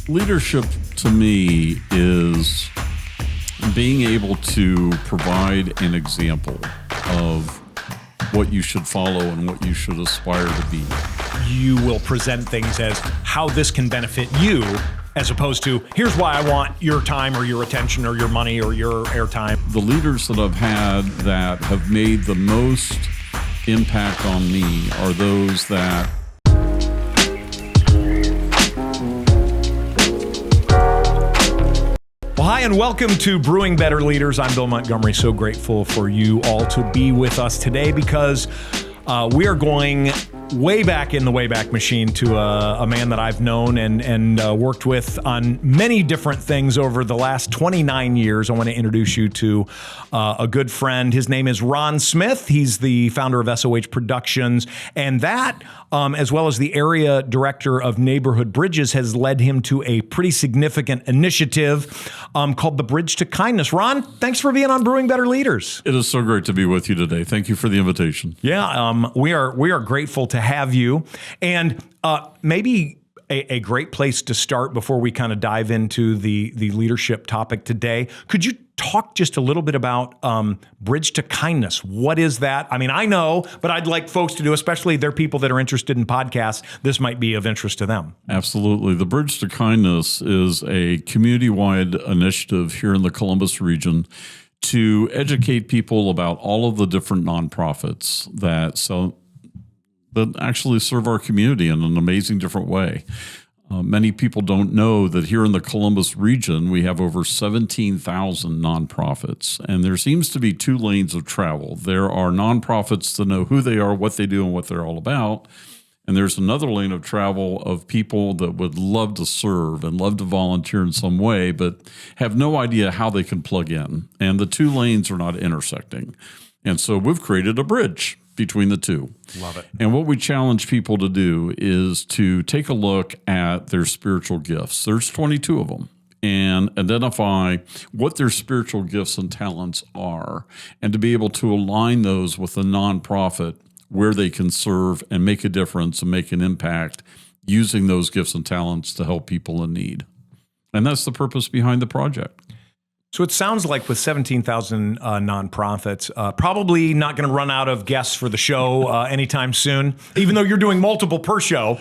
Leadership to me is being able to provide an example of what you should follow and what you should aspire to be. You will present things as how this can benefit you, as opposed to here's why I want your time or your attention or your money or your airtime. The leaders that I've had that have made the most impact on me are those that Well, hi, and welcome to Brewing Better Leaders. I'm Bill Montgomery. So grateful for you all to be with us today because we are going way back in the Wayback Machine to a man that I've known and worked with on many different things over the last 29 years. I want to introduce you to a good friend. His name is Ron Smith. He's the founder of SOH Productions, and that, as well as the area director of Neighborhood Bridges, has led him to a pretty significant initiative called the Bridge to Kindness. Ron, thanks for being on Brewing Better Leaders. it is so great to be with you today. Thank you for the invitation. Yeah, we are grateful to have you, and maybe a great place to start before we kind of dive into the leadership topic today. Could you talk just a little bit about Bridge to Kindness? What is that? I mean, I know, but I'd like folks to do, especially if they're people that are interested in podcasts, this might be of interest to them. Absolutely. The Bridge to Kindness is a community-wide initiative here in the Columbus region to educate people about all of the different nonprofits that actually serve our community in an amazing different way. Many people don't know that here in the Columbus region, we have over 17,000 nonprofits, and there seems to be two lanes of travel. There are nonprofits that know who they are, what they do, and what they're all about. And there's another lane of travel of people that would love to serve and love to volunteer in some way, but have no idea how they can plug in. And the two lanes are not intersecting. And so we've created a bridge between the two. Love it. And what we challenge people to do is to take a look at their spiritual gifts. There's 22 of them. And identify what their spiritual gifts and talents are, and to be able to align those with a nonprofit where they can serve and make a difference and make an impact using those gifts and talents to help people in need. And that's the purpose behind the project. So it sounds like with 17,000 nonprofits, probably not going to run out of guests for the show anytime soon, even though you're doing multiple per show.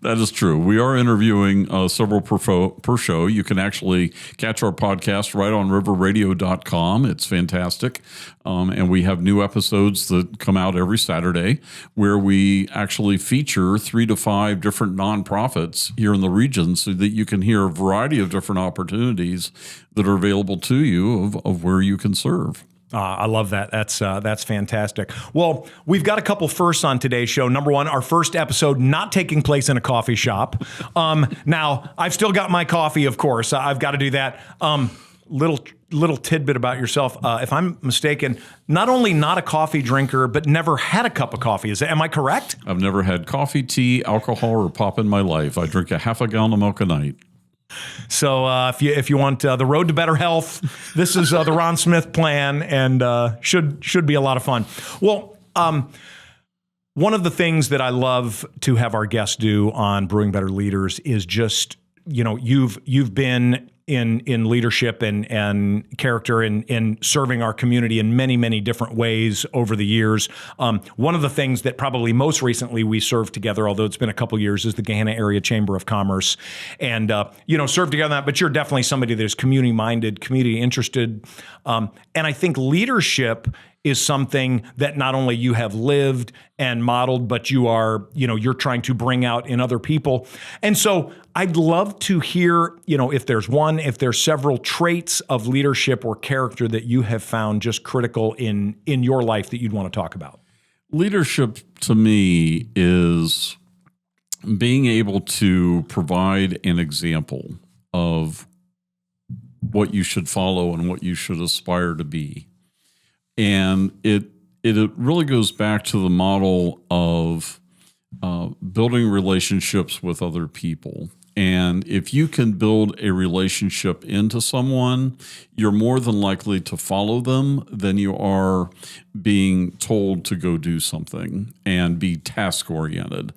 That is true. We are interviewing several per show. You can actually catch our podcast right on riverradio.com. It's fantastic. And we have new episodes that come out every Saturday where we actually feature 3 to 5 different nonprofits here in the region so that you can hear a variety of different opportunities that are available to you of where you can serve. I love that. That's fantastic. Well, we've got a couple firsts on today's show. Number one, our first episode not taking place in a coffee shop. Now, I've still got my coffee, of course. I've got to do that. Little tidbit about yourself. If I'm mistaken, not only not a coffee drinker, but never had a cup of coffee. Am I correct? I've never had coffee, tea, alcohol, or pop in my life. I drink a half a gallon of milk a night. So if you want the road to better health, this is the Ron Smith plan, and should be a lot of fun. Well, one of the things that I love to have our guests do on Brewing Better Leaders is just, you've been in leadership and character in serving our community in many, many different ways over the years. One of the things that probably most recently we served together, although it's been a couple years, is the Gahanna Area Chamber of Commerce. And, served together on that, but you're definitely somebody that is community-minded, community-interested. And I think leadership is something that not only you have lived and modeled, but you're trying to bring out in other people. And so I'd love to hear, if there's several traits of leadership or character that you have found just critical in your life that you'd want to talk about. Leadership to me is being able to provide an example of what you should follow and what you should aspire to be. And it really goes back to the model of building relationships with other people. And if you can build a relationship into someone, you're more than likely to follow them than you are being told to go do something and be task-oriented.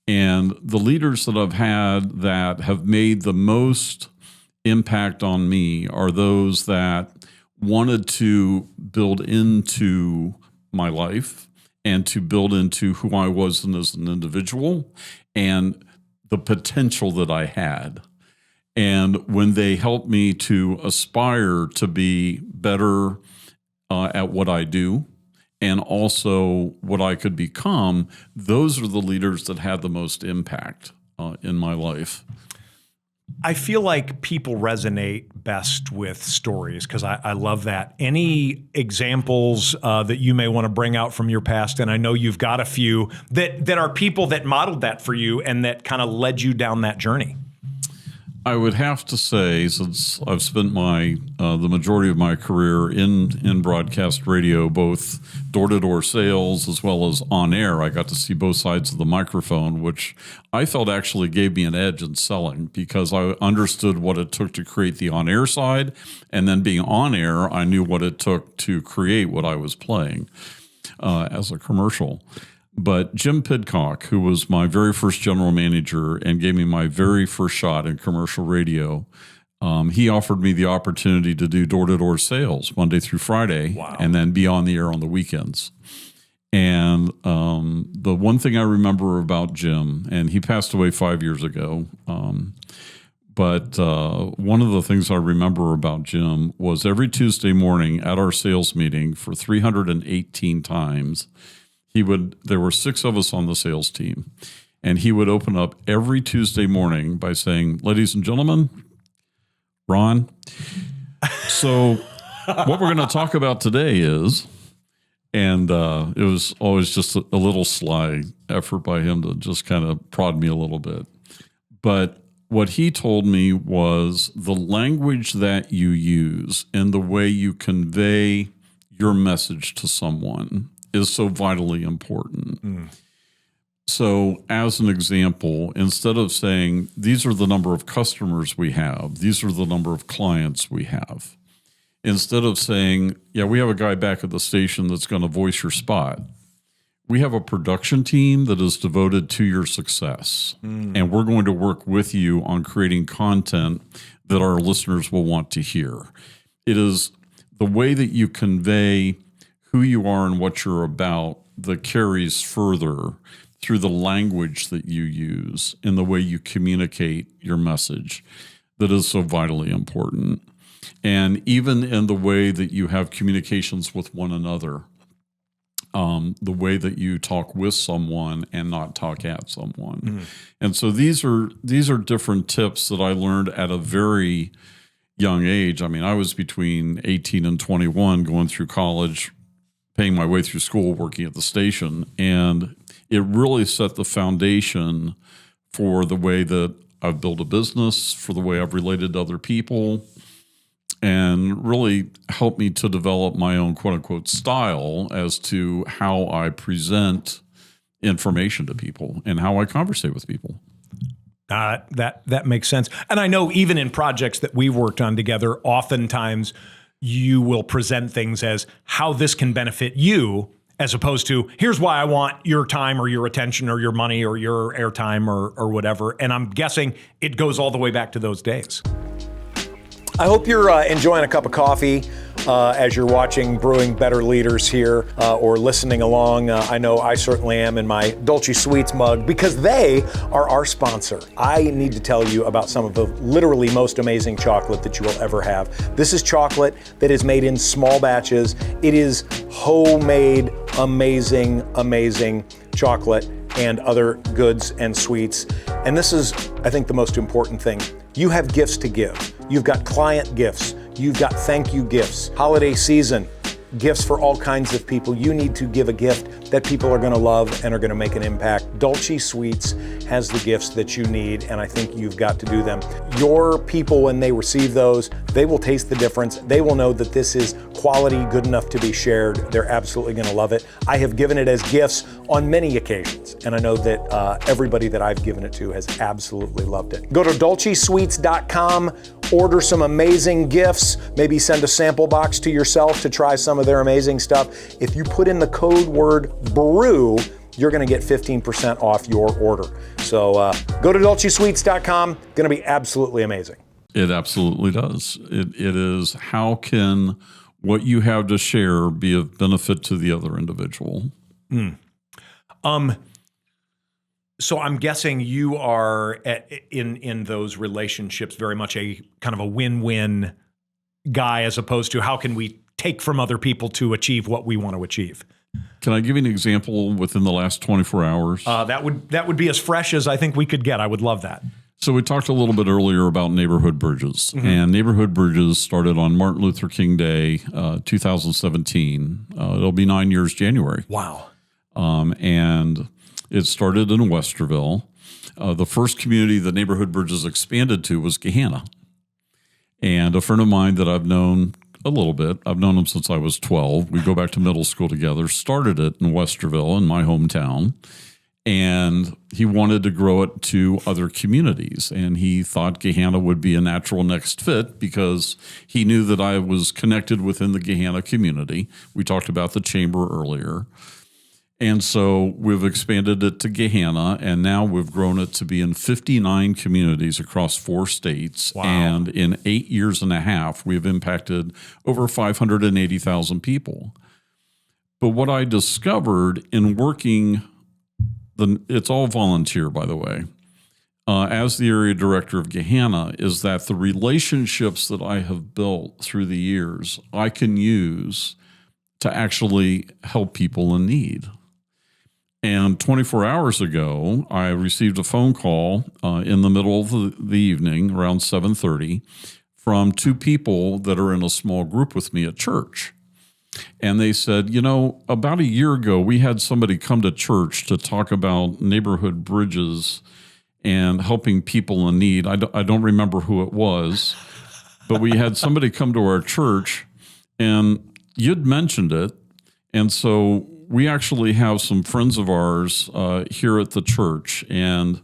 And the leaders that I've had that have made the most impact on me are those that wanted to build into my life and to build into who I was as an individual and the potential that I had. And when they helped me to aspire to be better at what I do and also what I could become, those are the leaders that had the most impact in my life. I feel like people resonate best with stories because I love that. Any examples that you may want to bring out from your past? And I know you've got a few that are people that modeled that for you and that kind of led you down that journey. I would have to say, since I've spent the majority of my career in broadcast radio, both door-to-door sales as well as on air, I got to see both sides of the microphone, which I felt actually gave me an edge in selling because I understood what it took to create the on-air side, and then being on air, I knew what it took to create what I was playing as a commercial. But Jim Pidcock, who was my very first general manager and gave me my very first shot in commercial radio, he offered me the opportunity to do door-to-door sales Monday through Friday. Wow. And then be on the air on the weekends. And the one thing I remember about Jim, and he passed away 5 years ago, but one of the things I remember about Jim was every Tuesday morning at our sales meeting for 318 times, there were 6 of us on the sales team, and he would open up every Tuesday morning by saying, "Ladies and gentlemen, Ron, so what we're going to talk about today is," and it was always just a little sly effort by him to just kind of prod me a little bit. But what he told me was the language that you use and the way you convey your message to someone is so vitally important. So as an example, instead of saying, these are the number of customers we have, these are the number of clients we have, instead of saying, yeah, we have a guy back at the station that's going to voice your spot, we have a production team that is devoted to your success. And we're going to work with you on creating content that our listeners will want to hear. It is the way that you convey who you are and what you're about that carries further through the language that you use and the way you communicate your message that is so vitally important. And even in the way that you have communications with one another, the way that you talk with someone and not talk at someone. And so these are different tips that I learned at a very young age. I mean, I was between 18 and 21 going through college, paying my way through school, working at the station. And it really set the foundation for the way that I've built a business, for the way I've related to other people, and really helped me to develop my own quote unquote style as to how I present information to people and how I conversate with people. That makes sense. And I know even in projects that we've worked on together, oftentimes you will present things as how this can benefit you, as opposed to here's why I want your time or your attention or your money or your airtime or whatever. And I'm guessing it goes all the way back to those days. I hope you're enjoying a cup of coffee as you're watching Brewing Better Leaders here or listening along. I know I certainly am in my Dolce Sweets mug because they are our sponsor. I need to tell you about some of the literally most amazing chocolate that you will ever have. This is chocolate that is made in small batches. It is homemade, amazing chocolate and other goods and sweets. And this is, I think, the most important thing. You have gifts to give. You've got client gifts. You've got thank you gifts, holiday season, gifts for all kinds of people. You need to give a gift that people are going to love and are going to make an impact. Dolce Sweets has the gifts that you need, and I think you've got to do them. Your people, when they receive those, they will taste the difference. They will know that this is quality, good enough to be shared. They're absolutely going to love it. I have given it as gifts on many occasions, and I know that everybody that I've given it to has absolutely loved it. Go to dolcesweets.com, order some amazing gifts, maybe send a sample box to yourself to try some of their amazing stuff. If you put in the code word BREW, you're going to get 15% off your order. So go to dolcesweets.com. Going to be absolutely amazing. It absolutely does. It is, how can what you have to share be of benefit to the other individual? So I'm guessing you are in those relationships very much a kind of a win-win guy, as opposed to how can we take from other people to achieve what we want to achieve. Can I give you an example within the last 24 hours? That would be as fresh as I think we could get. I would love that. So we talked a little bit earlier about neighborhood bridges, and neighborhood bridges started on Martin Luther King Day, 2017. It'll be 9 years January. Wow. And it started in Westerville. The first community the neighborhood bridges expanded to was Gahanna. And a friend of mine that I've known a little bit, I've known him since I was 12. We go back to middle school together, started it in Westerville, in my hometown. And he wanted to grow it to other communities. And he thought Gahanna would be a natural next fit because he knew that I was connected within the Gahanna community. We talked about the chamber earlier. And so we've expanded it to Gahanna, and now we've grown it to be in 59 communities across 4 states. Wow. And in 8 years and a half, we've impacted over 580,000 people. But what I discovered in working, it's all volunteer, by the way, as the area director of Gahanna, is that the relationships that I have built through the years, I can use to actually help people in need. And 24 hours ago, I received a phone call in the middle of the evening, around 7:30, from 2 people that are in a small group with me at church. And they said, about a year ago, we had somebody come to church to talk about neighborhood bridges and helping people in need. I don't remember who it was, but we had somebody come to our church, and you'd mentioned it. And so we actually have some friends of ours here at the church, and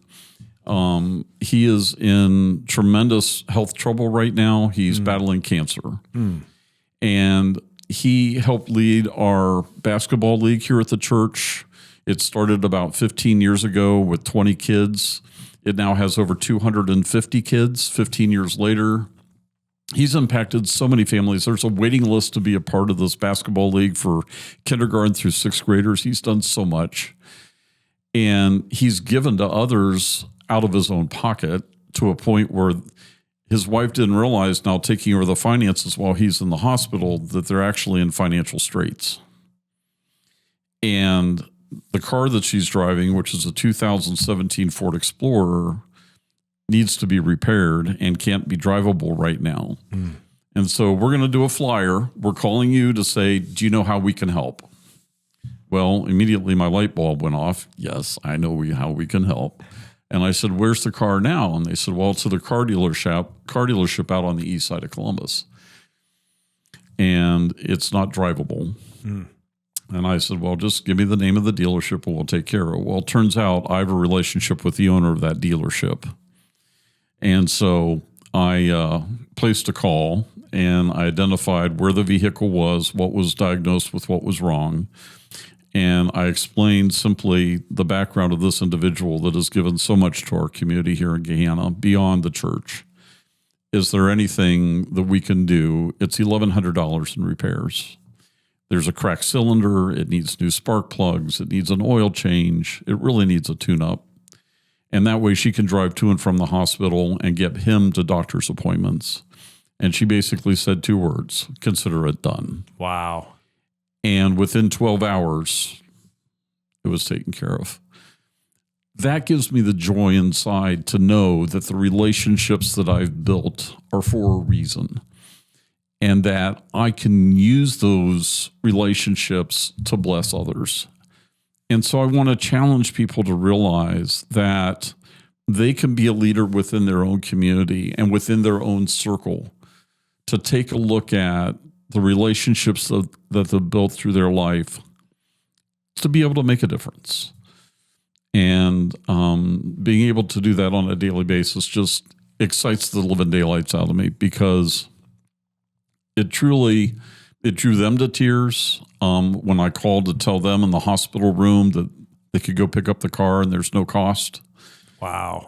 he is in tremendous health trouble right now. He's battling cancer. And he helped lead our basketball league here at the church. It started about 15 years ago with 20 kids. It now has over 250 kids 15 years later. He's impacted so many families. There's a waiting list to be a part of this basketball league for kindergarten through 6th graders. He's done so much. And he's given to others out of his own pocket to a point where his wife didn't realize, now taking over the finances while he's in the hospital, that they're actually in financial straits. And the car that she's driving, which is a 2017 Ford Explorer, needs to be repaired and can't be drivable right now. And so we're going to do a flyer. We're calling you to say, do you know how we can help? Well, immediately my light bulb went off. Yes, I know how we can help. And I said, where's the car now? And they said, well, it's at the car dealership out on the east side of Columbus. And it's not drivable. And I said, well, just give me the name of the dealership and we'll take care of it. Well, it turns out I have a relationship with the owner of that dealership. And so I placed a call, and I identified where the vehicle was, what was diagnosed with what was wrong. And I explained simply the background of this individual that has given so much to our community here in Gahanna beyond the church. Is there anything that we can do? It's $1,100 in repairs. There's a cracked cylinder. It needs new spark plugs. It needs an oil change. It really needs a tune-up. And that way she can drive to and from the hospital and get him to doctor's appointments. And she basically said 2 words: consider it done. Wow. And within 12 hours, it was taken care of. That gives me the joy inside to know that the relationships that I've built are for a reason, and that I can use those relationships to bless others. And so I want to challenge people to realize that they can be a leader within their own community and within their own circle, to take a look at the relationships that they've built through their life, to be able to make a difference. And being able to do that on a daily basis just excites the living daylights out of me, because it drew them to tears when I called to tell them in the hospital room that They could go pick up the car and there's no cost. Wow.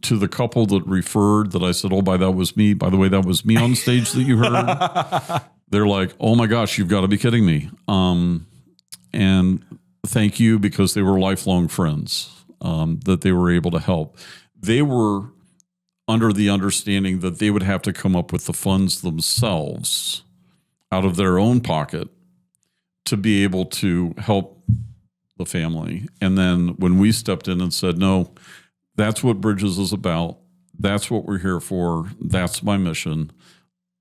To the couple that referred that I said, oh, by the way, that was me on stage that you heard. They're like, oh my gosh, you've got to be kidding me. And thank you, because they were lifelong friends, that they were able to help. They were under the understanding that they would have to come up with the funds themselves out of their own pocket to be able to help the family. And then when we stepped in and said, no, that's what Bridges is about. That's what we're here for. That's my mission.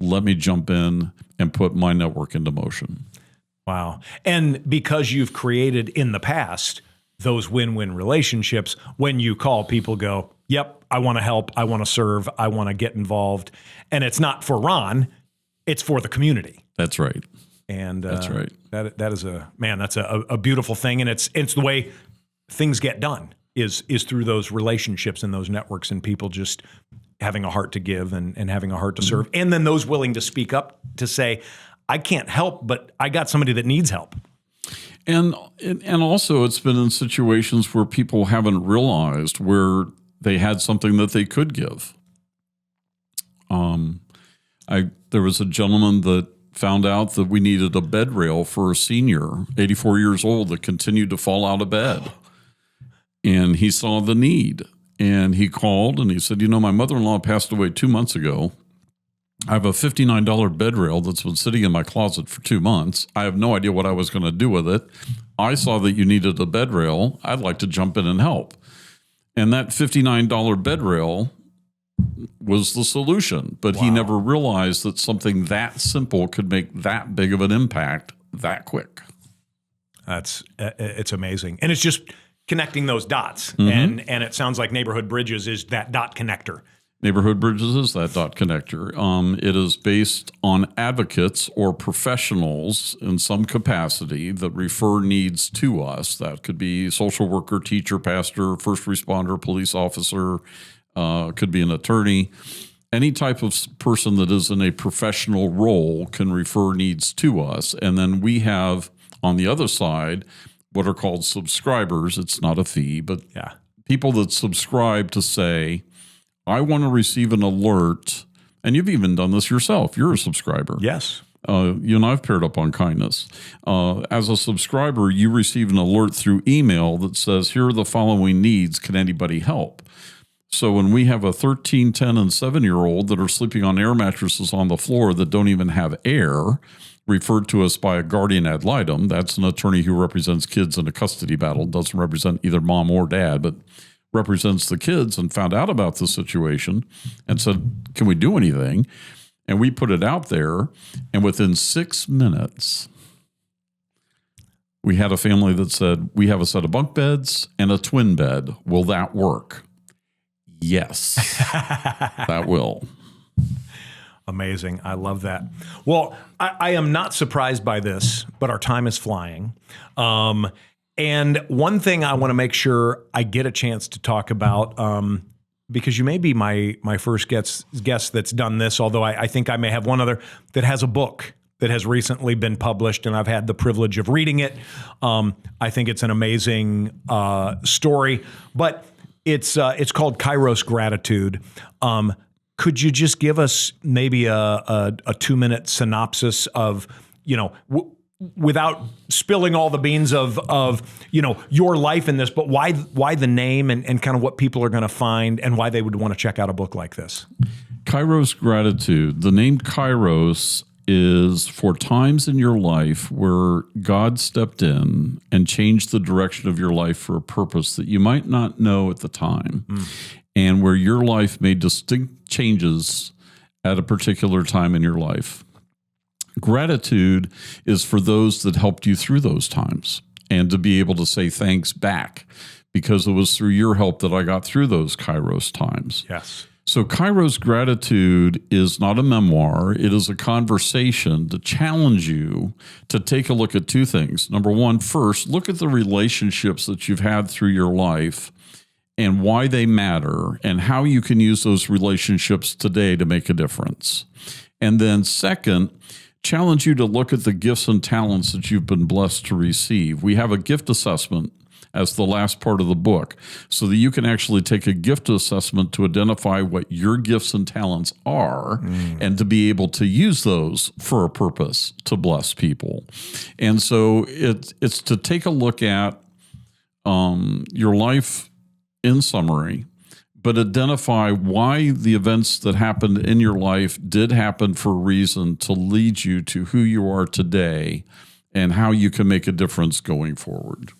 Let me jump in and put my network into motion. Wow. And because you've created in the past those win-win relationships, when you call, people go, yep, I want to help, I want to serve, I want to get involved. And it's not for Ron, it's for the community. That's right. And that's right. That is that's a beautiful thing. And it's the way things get done is through those relationships and those networks and people just having a heart to give and having a heart to serve. And then those willing to speak up to say, I can't help, but I got somebody that needs help. And also it's been in situations where people haven't realized where they had something that they could give. There was a gentleman that found out that we needed a bed rail for a senior, 84 years old, that continued to fall out of bed. And he saw the need. And he called and he said, my mother-in-law passed away 2 months ago. I have a $59 bed rail that's been sitting in my closet for 2 months. I have no idea what I was going to do with it. I saw that you needed a bed rail. I'd like to jump in and help. And that $59 bed rail was the solution. But he never realized that something that simple could make that big of an impact that quick. It's amazing. And it's just connecting those dots. And it sounds like Neighborhood Bridges is that dot connector. Neighborhood Bridges is that dot connector. It is based on advocates or professionals in some capacity that refer needs to us. That could be social worker, teacher, pastor, first responder, police officer, could be an attorney. Any type of person that is in a professional role can refer needs to us. And then we have on the other side what are called subscribers. It's not a fee, but people that subscribe to say, I want to receive an alert, and you've even done this yourself. You're a subscriber. Yes. You and I've paired up on kindness. As a subscriber, you receive an alert through email that says, here are the following needs. Can anybody help? So when we have a 13, 10, and 7-year-old that are sleeping on air mattresses on the floor that don't even have air, referred to us by a guardian ad litem, that's an attorney who represents kids in a custody battle, doesn't represent either mom or dad, but represents the kids, and found out about the situation and said, can we do anything? And we put it out there, and within 6 minutes, we had a family that said, we have a set of bunk beds and a twin bed. Will that work? Yes, that will. Amazing. I love that. Well, I am not surprised by this, but our time is flying. And one thing I want to make sure I get a chance to talk about, because you may be my first guest that's done this, although I think I may have one other that has a book that has recently been published, and I've had the privilege of reading it. I think it's an amazing story, but it's called Kairos Gratitude. Could you just give us maybe a 2-minute synopsis of, without spilling all the beans of your life in this, but why the name and kind of what people are going to find and why they would want to check out a book like this? Kairos Gratitude. The name Kairos is for times in your life where God stepped in and changed the direction of your life for a purpose that you might not know at the time, and where your life made distinct changes at a particular time in your life. Gratitude is for those that helped you through those times, and to be able to say thanks back, because it was through your help that I got through those Kairos times. Yes. So Kairos Gratitude is not a memoir. It is a conversation to challenge you to take a look at two things. Number one, first, look at the relationships that you've had through your life and why they matter and how you can use those relationships today to make a difference. And then second, challenge you to look at the gifts and talents that you've been blessed to receive. We have a gift assessment as the last part of the book, so that you can actually take a gift assessment to identify what your gifts and talents are and to be able to use those for a purpose to bless people. And so it's to take a look at your life in summary, but identify why the events that happened in your life did happen for a reason to lead you to who you are today and how you can make a difference going forward.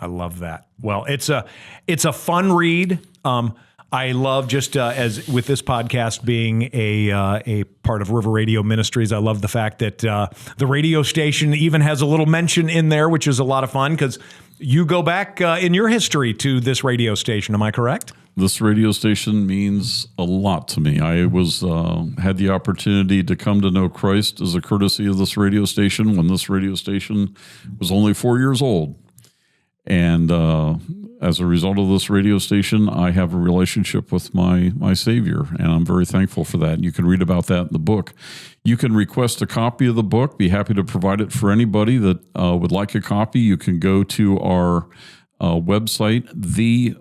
I love that. Well, it's a fun read. I love just as with this podcast being a part of River Radio Ministries, I love the fact that the radio station even has a little mention in there, which is a lot of fun because you go back in your history to this radio station. Am I correct? This radio station means a lot to me. I had the opportunity to come to know Christ as a courtesy of this radio station when this radio station was only 4 years old. And as a result of this radio station, I have a relationship with my Savior, and I'm very thankful for that. You can read about that in the book. You can request a copy of the book. Be happy to provide it for anybody that would like a copy. You can go to our website, THE,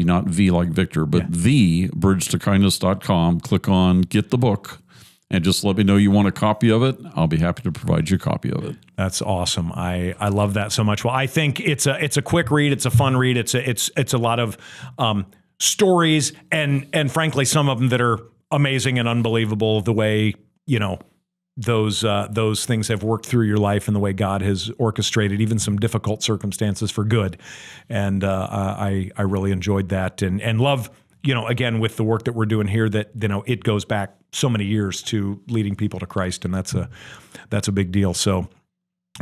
not V like Victor, but thebridgetokindness.com. Click on Get the Book and just let me know you want a copy of it. I'll be happy to provide you a copy of it. That's awesome. I love that so much. Well, I think it's a quick read. It's a fun read. It's a lot of stories and frankly, some of them that are amazing and unbelievable the way, those things have worked through your life and the way God has orchestrated even some difficult circumstances for good. And I really enjoyed that and love, again, with the work that we're doing here that, it goes back so many years to leading people to Christ. And that's a big deal. So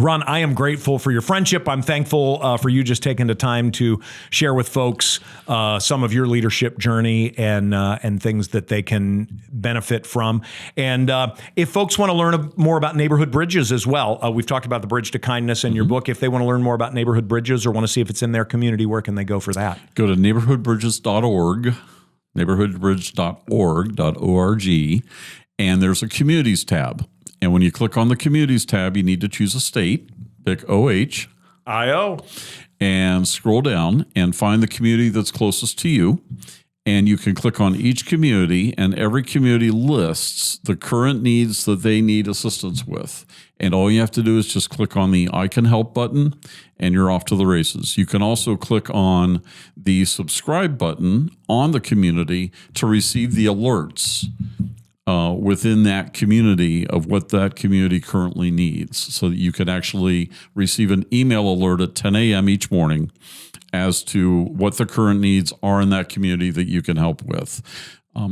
Ron, I am grateful for your friendship. I'm thankful for you just taking the time to share with folks some of your leadership journey and things that they can benefit from. And if folks want to learn more about Neighborhood Bridges as well, we've talked about the Bridge to Kindness in your book. If they want to learn more about Neighborhood Bridges or want to see if it's in their community, where can they go for that? Go to neighborhoodbridges.org, neighborhoodbridges.org, and there's a Communities tab. And when you click on the Communities tab, you need to choose a state, pick OH, IO, and scroll down and find the community that's closest to you. And you can click on each community, and every community lists the current needs that they need assistance with. And all you have to do is just click on the I Can Help button, and you're off to the races. You can also click on the subscribe button on the community to receive the alerts within that community of what that community currently needs, so that you can actually receive an email alert at 10 a.m. each morning as to what the current needs are in that community that you can help with.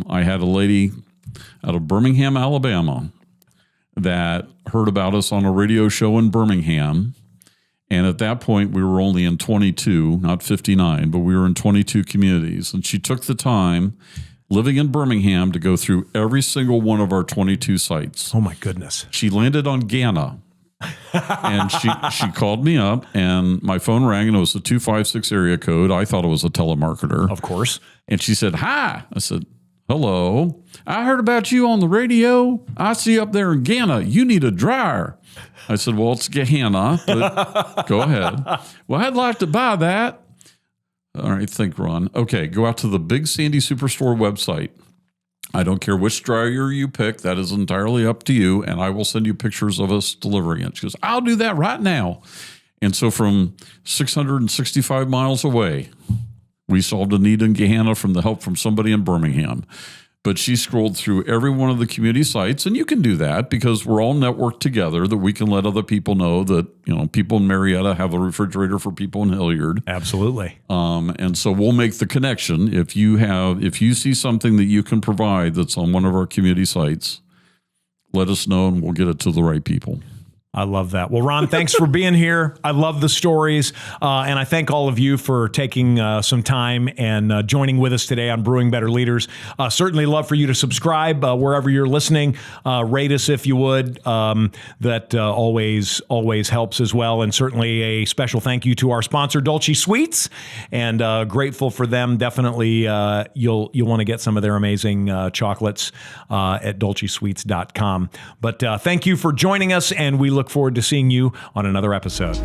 I had a lady out of Birmingham, Alabama, that heard about us on a radio show in Birmingham. And at that point, we were only in 22, not 59, but we were in 22 communities. And she took the time, living in Birmingham, to go through every single one of our 22 sites. Oh, my goodness. She landed on Ghana. And she called me up, and my phone rang, and it was a 256 area code. I thought it was a telemarketer. Of course. And she said, "Hi." I said, "Hello. I heard about you on the radio. I see you up there in Ghana. You need a dryer." I said, "Well, it's Gehenna, but go ahead." "Well, I'd like to buy that." All right, think, Ron. Okay, go out to the Big Sandy Superstore website. I don't care which dryer you pick. That is entirely up to you, and I will send you pictures of us delivering it. She goes, "I'll do that right now." And so from 665 miles away, we solved a need in Gehenna from the help from somebody in Birmingham. But she scrolled through every one of the community sites, and you can do that because we're all networked together, that we can let other people know that, people in Marietta have a refrigerator for people in Hilliard. Absolutely. And so we'll make the connection. If you see something that you can provide that's on one of our community sites, let us know and we'll get it to the right people. I love that. Well, Ron, thanks for being here. I love the stories. And I thank all of you for taking some time and joining with us today on Brewing Better Leaders. Certainly love for you to subscribe wherever you're listening. Rate us if you would. That always helps as well. And certainly a special thank you to our sponsor, Dolce Sweets, and grateful for them. Definitely you'll want to get some of their amazing chocolates at dolcesweets.com. But thank you for joining us, and we look forward to seeing you on another episode.